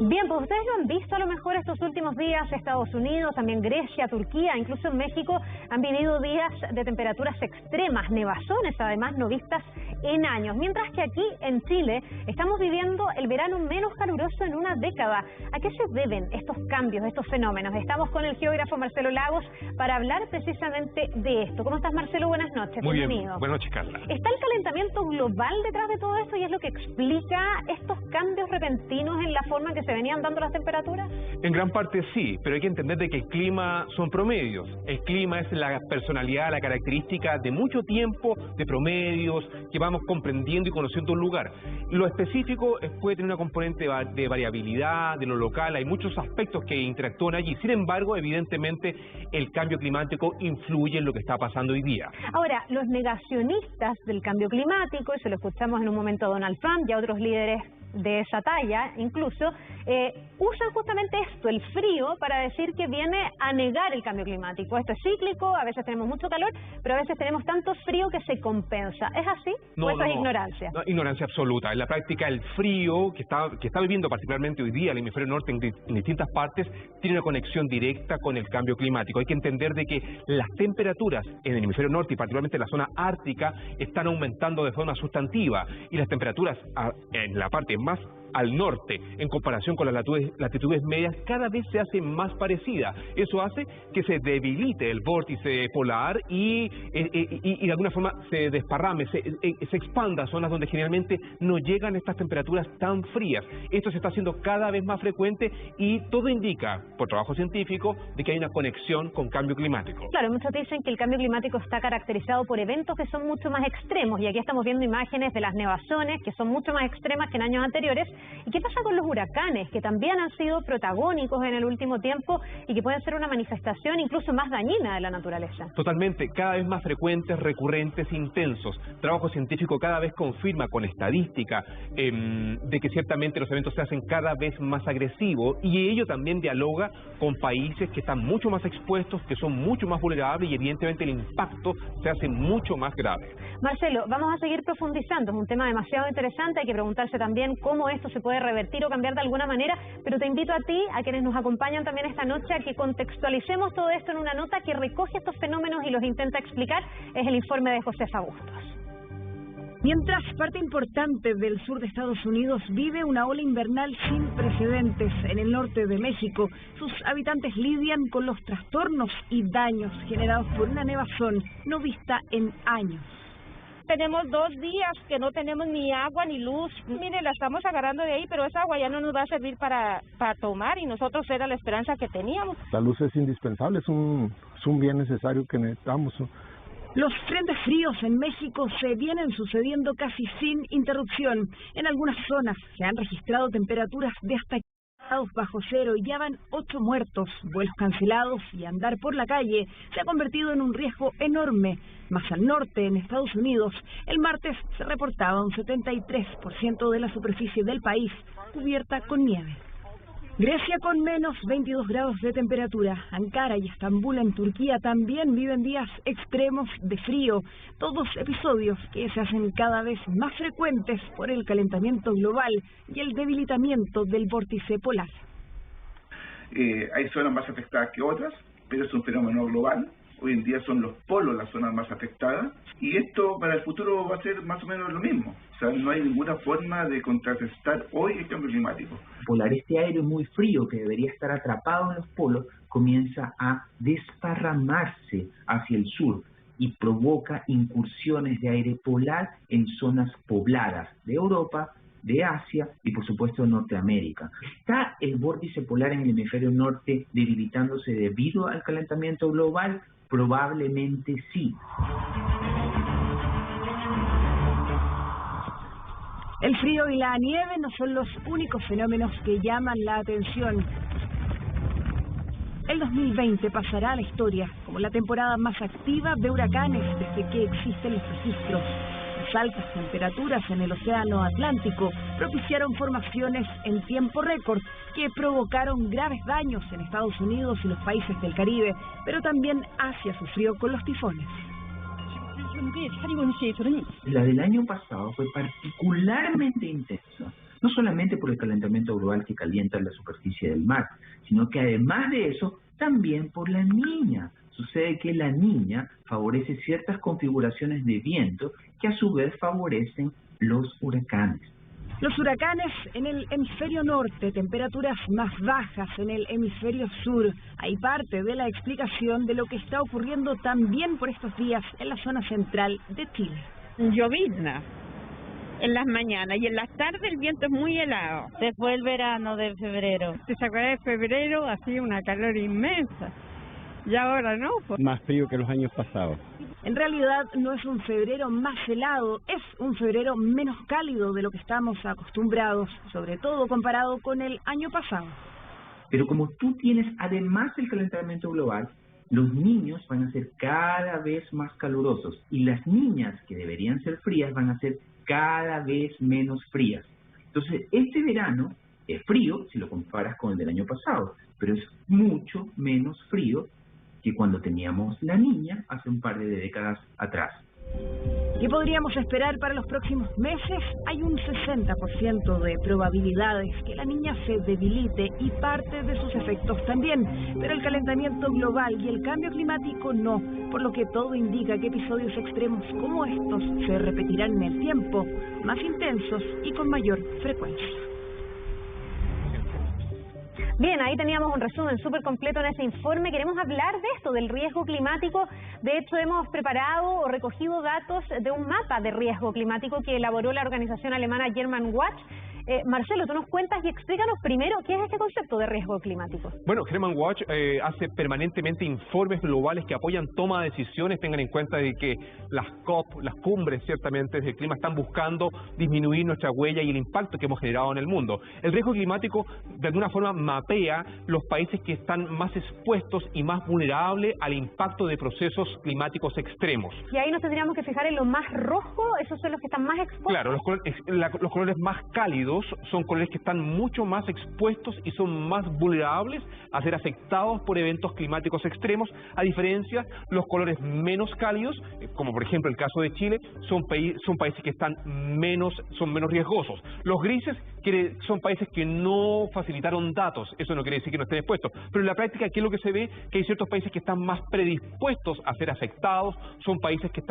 Bien, pues ustedes lo han visto a lo mejor estos últimos días. Estados Unidos, también Grecia, Turquía, incluso en México han vivido días de temperaturas extremas, nevazones además no vistas en años. Mientras que aquí en Chile estamos viviendo el verano menos caluroso en una década. ¿A qué se deben estos cambios, estos fenómenos? Estamos con el geógrafo Marcelo Lagos para hablar precisamente de esto. ¿Cómo estás, Marcelo? Buenas noches. Muy bienvenido. Bien, buenas noches, Carla. ¿Está el calentamiento global detrás de todo esto y es lo que explica estos cambios repentinos en la forma en que se venían dando las temperaturas? En gran parte sí, pero hay que entender de que el clima son promedios. El clima es la personalidad, la característica de mucho tiempo de promedios que vamos comprendiendo y conociendo un lugar. Lo específico puede tener una componente de variabilidad, de lo local, hay muchos aspectos que interactúan allí. Sin embargo, evidentemente, el cambio climático influye en lo que está pasando hoy día. Ahora, los negacionistas del cambio climático, y se lo escuchamos en un momento a Donald Trump y a otros líderes de esa talla, incluso, usan justamente esto, el frío, para decir que viene a negar el cambio climático. Esto es cíclico, a veces tenemos mucho calor, pero a veces tenemos tanto frío que se compensa. ¿Es así? ¿O eso es ignorancia? No, ignorancia absoluta. En la práctica, el frío que está viviendo particularmente hoy día el hemisferio norte en distintas partes tiene una conexión directa con el cambio climático. Hay que entender de que las temperaturas en el hemisferio norte y particularmente en la zona ártica están aumentando de forma sustantiva y las temperaturas en la parte más al norte, en comparación con las latitudes medias, cada vez se hace más parecida. Eso hace que se debilite el vórtice polar y de alguna forma se desparrame, se expanda a zonas donde generalmente no llegan estas temperaturas tan frías. Esto se está haciendo cada vez más frecuente y todo indica, por trabajo científico, de que hay una conexión con cambio climático. Claro, muchos dicen que el cambio climático está caracterizado por eventos que son mucho más extremos, y aquí estamos viendo imágenes de las nevazones que son mucho más extremas que en años anteriores. ¿Y qué pasa con los huracanes, que también han sido protagónicos en el último tiempo y que pueden ser una manifestación incluso más dañina de la naturaleza? Totalmente, cada vez más frecuentes, recurrentes, intensos. Trabajo científico cada vez confirma con estadística de que ciertamente los eventos se hacen cada vez más agresivos, y ello también dialoga con países que están mucho más expuestos, que son mucho más vulnerables, y evidentemente el impacto se hace mucho más grave. Marcelo, vamos a seguir profundizando, es un tema demasiado interesante, hay que preguntarse también cómo esto se puede revertir o cambiar de alguna manera, pero te invito a ti, a quienes nos acompañan también esta noche, a que contextualicemos todo esto en una nota que recoge estos fenómenos y los intenta explicar. Es el informe de Josefa Bustos. Mientras parte importante del sur de Estados Unidos vive una ola invernal sin precedentes en el norte de México, sus habitantes lidian con los trastornos y daños generados por una nevazón no vista en años. Tenemos 2 días que no tenemos ni agua ni luz. Mire, la estamos agarrando de ahí, pero esa agua ya no nos va a servir para tomar, y nosotros era la esperanza que teníamos. La luz es indispensable, es un bien necesario que necesitamos. Los frentes fríos en México se vienen sucediendo casi sin interrupción. En algunas zonas se han registrado temperaturas de hasta grados bajo cero y ya van 8 muertos, vuelos cancelados, y andar por la calle se ha convertido en un riesgo enorme. Más al norte, en Estados Unidos, el martes se reportaba un 73% de la superficie del país cubierta con nieve. Grecia con menos 22 grados de temperatura. Ankara y Estambul en Turquía también viven días extremos de frío. Todos episodios que se hacen cada vez más frecuentes por el calentamiento global y el debilitamiento del vórtice polar. Hay zonas más afectadas que otras, pero es un fenómeno global. Hoy en día son los polos las zonas más afectadas, y esto para el futuro va a ser más o menos lo mismo. O sea, no hay ninguna forma de contrarrestar hoy el cambio climático. Polar, este aire muy frío que debería estar atrapado en los polos, comienza a desparramarse hacia el sur y provoca incursiones de aire polar en zonas pobladas de Europa, de Asia y por supuesto de Norteamérica. ¿Está el vórtice polar en el hemisferio norte debilitándose debido al calentamiento global? Probablemente sí. El frío y la nieve no son los únicos fenómenos que llaman la atención. El 2020 pasará a la historia como la temporada más activa de huracanes desde que existen los registros. Las altas temperaturas en el océano Atlántico propiciaron formaciones en tiempo récord que provocaron graves daños en Estados Unidos y los países del Caribe, pero también Asia sufrió con los tifones. La del año pasado fue particularmente intensa. no solamente por el calentamiento global que calienta la superficie del mar, sino que además de eso, también por la niña. Sucede que la niña favorece ciertas configuraciones de viento que a su vez favorecen los huracanes. Los huracanes en el hemisferio norte, temperaturas más bajas en el hemisferio sur. Hay parte de la explicación de lo que está ocurriendo también por estos días en la zona central de Chile. Llovizna en las mañanas y en las tardes el viento es muy helado. Se fue el verano de febrero. ¿Se acuerda de febrero? Hacía una calor inmensa. Y ahora no. Más frío que los años pasados. En realidad no es un febrero más helado, es un febrero menos cálido de lo que estamos acostumbrados, sobre todo comparado con el año pasado. Pero como tú tienes además el calentamiento global, los niños van a ser cada vez más calurosos y las niñas que deberían ser frías van a ser cada vez menos frías. Entonces, este verano es frío si lo comparas con el del año pasado, pero es mucho menos frío que cuando teníamos la niña hace un par de décadas atrás. ¿Qué podríamos esperar para los próximos meses? Hay un 60% de probabilidades que la niña se debilite y parte de sus efectos también, pero el calentamiento global y el cambio climático no, por lo que todo indica que episodios extremos como estos se repetirán en el tiempo, más intensos y con mayor frecuencia. Bien, ahí teníamos un resumen súper completo en ese informe. Queremos hablar de esto, del riesgo climático. De hecho, hemos preparado o recogido datos de un mapa de riesgo climático que elaboró la organización alemana Germanwatch. Marcelo, tú nos cuentas y explícanos primero qué es este concepto de riesgo climático. Bueno, Germanwatch hace permanentemente informes globales que apoyan toma de decisiones. Tengan en cuenta de que las COP, las cumbres ciertamente del clima, están buscando disminuir nuestra huella y el impacto que hemos generado en el mundo. El riesgo climático de alguna forma mapea los países que están más expuestos y más vulnerables al impacto de procesos climáticos extremos. Y ahí nos tendríamos que fijar en lo más rojo, esos son los que están más expuestos. Claro, los colores más cálidos son colores que están mucho más expuestos y son más vulnerables a ser afectados por eventos climáticos extremos, a diferencia los colores menos cálidos, como por ejemplo el caso de Chile, son países que son menos riesgosos. Los grises son países que no facilitaron datos, eso no quiere decir que no estén expuestos, pero en la práctica aquí es lo que se ve, que hay ciertos países que están más predispuestos a ser afectados, son países que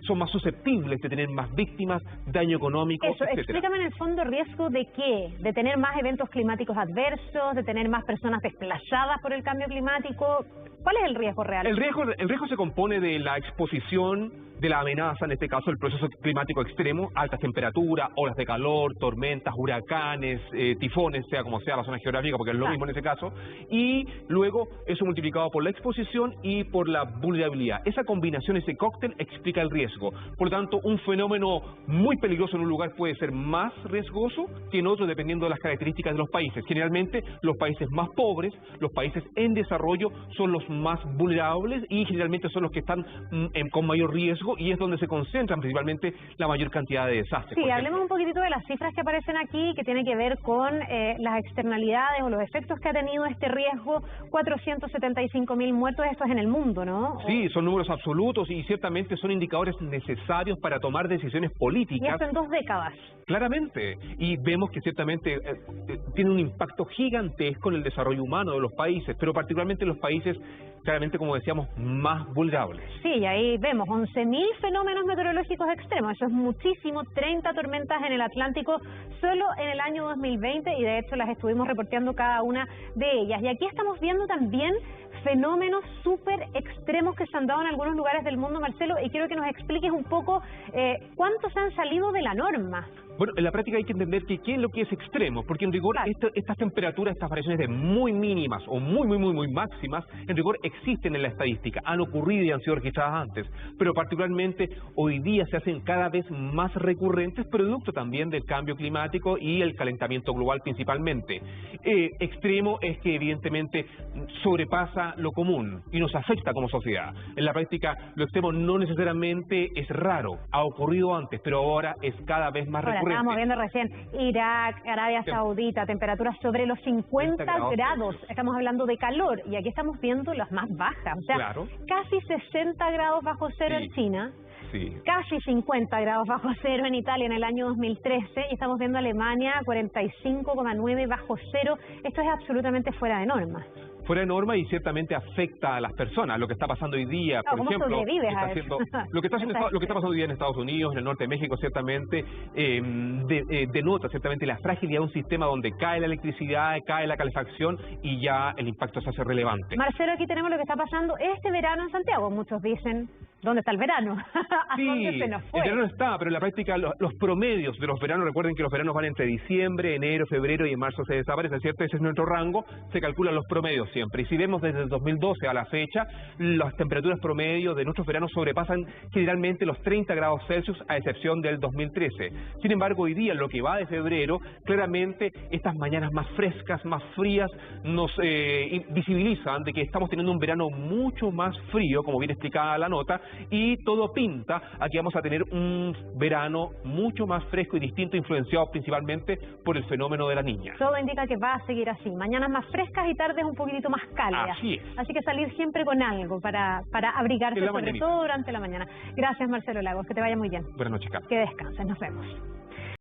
son más susceptibles de tener más víctimas, daño económico, eso, etcétera. Explícame en el fondo riesgo de qué, de tener más eventos climáticos adversos, de tener más personas desplazadas por el cambio climático. ¿Cuál es el riesgo real? El riesgo se compone de la exposición, de la amenaza, en este caso el proceso climático extremo, altas temperaturas, olas de calor, tormentas, huracanes, tifones, sea como sea la zona geográfica, porque es lo mismo en ese caso, y luego eso multiplicado por la exposición y por la vulnerabilidad. Esa combinación, ese cóctel, explica el riesgo. Por lo tanto, un fenómeno muy peligroso en un lugar puede ser más riesgoso que en otro, dependiendo de las características de los países. Generalmente, los países más pobres, los países en desarrollo, son los más vulnerables y generalmente son los que están con mayor riesgo, y es donde se concentran principalmente la mayor cantidad de desastres. Sí, hablemos un poquitito de las cifras que aparecen aquí, que tiene que ver con las externalidades o los efectos que ha tenido este riesgo. 475.000 muertos, esto es en el mundo, ¿no? Sí, son números absolutos y ciertamente son indicadores necesarios para tomar decisiones políticas. Y esto en 2 décadas. Claramente, y vemos que ciertamente tiene un impacto gigantesco en el desarrollo humano de los países, pero particularmente en los países, claramente, como decíamos, más vulnerables. Sí, y ahí vemos 11.000 fenómenos meteorológicos extremos, eso es muchísimo, 30 tormentas en el Atlántico solo en el año 2020, y de hecho las estuvimos reporteando cada una de ellas. Y aquí estamos viendo también fenómenos súper extremos que se han dado en algunos lugares del mundo, Marcelo, y quiero que nos expliques un poco cuántos han salido de la norma. Bueno, en la práctica hay que entender que qué es lo que es extremo, porque en rigor estas temperaturas, estas variaciones de muy mínimas o muy máximas, en rigor existen en la estadística, han ocurrido y han sido registradas antes, pero particularmente hoy día se hacen cada vez más recurrentes, producto también del cambio climático y el calentamiento global principalmente. Extremo es que evidentemente sobrepasa lo común y nos afecta como sociedad. En la práctica lo extremo no necesariamente es raro, ha ocurrido antes, pero ahora es cada vez más recurrente. Estábamos viendo recién Irak, Arabia Saudita, temperaturas sobre los 50 grados. Estamos hablando de calor y aquí estamos viendo las más bajas. O sea, casi 60 grados bajo cero en China. Sí. Casi 50 grados bajo cero en Italia en el año 2013 y estamos viendo Alemania 45,9 bajo cero. Esto es absolutamente fuera de norma. Fuera de norma y ciertamente afecta a las personas. Lo que está pasando hoy día, por ¿cómo ejemplo, sobrevives a haciendo, eso? lo que está pasando hoy día en Estados Unidos, en el norte de México, ciertamente denota ciertamente la fragilidad de un sistema donde cae la electricidad, cae la calefacción y ya el impacto se hace relevante. Marcelo, aquí tenemos lo que está pasando este verano en Santiago. Muchos dicen, ¿dónde está el verano? ¿A dónde se nos fue? El verano está, pero en la práctica los promedios de los veranos, recuerden que los veranos van entre diciembre, enero, febrero y en marzo se desaparecen, ¿cierto? Ese es nuestro rango, se calculan los promedios siempre. Y si vemos desde el 2012 a la fecha, las temperaturas promedio de nuestros veranos sobrepasan generalmente los 30 grados Celsius, a excepción del 2013. Sin embargo, hoy día, en lo que va de febrero, claramente estas mañanas más frescas, más frías, nos visibilizan de que estamos teniendo un verano mucho más frío, como bien explicada la nota, y todo pinta a que vamos a tener un verano mucho más fresco y distinto, influenciado principalmente por el fenómeno de la Niña. Todo indica que va a seguir así. Mañanas más frescas y tardes un poquitito más cálidas. Así es. Así que salir siempre con algo para abrigarse, sobre todo durante la mañana. Gracias, Marcelo Lagos. Que te vaya muy bien. Buenas noches, Carlos. Que descanses. Nos vemos.